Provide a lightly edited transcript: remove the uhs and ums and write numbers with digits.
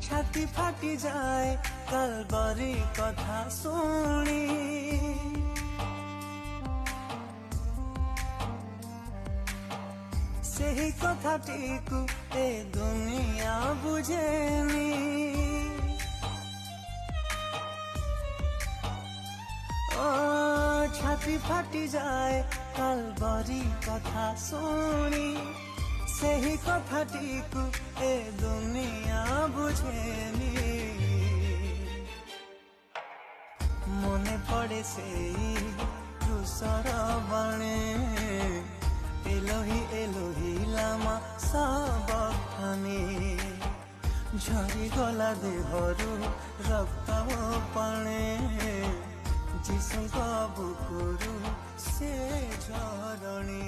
छाती फाटी जाए कालबारी कथा शुणी सेही कथाटीकु ए दुनिया बुझेनी ओ छाती फाटी जाए कालबारी कथा शुणी सेही कथाटीकु ए दुनिया बुझेनी मने पड़े से धूसर बाणे एलोही एलोही लामा साबधानी झरी गला देहरु रक्त पाणे जिसुଙ୍କ बुकुरु से झरणी।